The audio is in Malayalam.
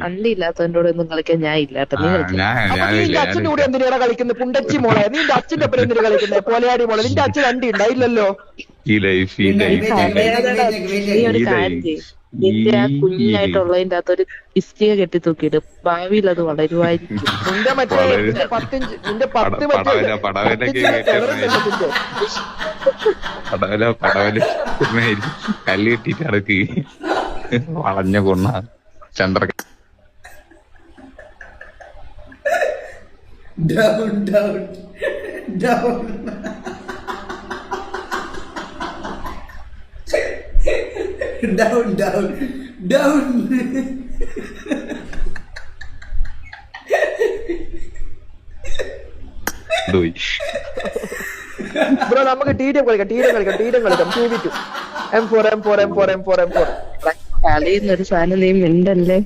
അണ്ടി ഇല്ലാത്തവന്റെ ഒന്നും കളിക്കാൻ ഞാൻ ഇല്ല കേട്ടോ. നീ കളിക്കാം. നിന്റെ അച്ഛന്റെ കൂടെ എന്തിനാ കളിക്കുന്നത്? പുണ്ടച്ചി മോളെ, നിന്റെ അച്ഛന്റെ ഒപ്പം എന്തിനാ കളിക്കുന്നത്? പോലയാടി മോളെ, നിന്റെ അച്ഛൻ അണ്ടി ഉണ്ടായില്ലല്ലോ. നീ ഒരു കാര്യം ചെയ്യും, നിന്റെ ആ കുഞ്ഞായിട്ടുള്ളതിന്റെ അകത്ത് ഒരു ഇഷ്ടിക കെട്ടി തൂക്കിയിട്ട് ഭാവിയിൽ അത് വളരുമായിരിക്കും. നിന്റെ മറ്റേ 10 നിന്റെ 10 കല്ല് കിട്ടിട്ട് അടക്ക് വളഞ്ഞ കൊണ്ണ ചന്ദ്ര down, down, down. Down, down, down. Bro നമുക്ക് ടീരം കളിക്കാം 2v2 M4 കളിയുന്നൊരു സാധനം നീ മിണ്ടല്ലേ.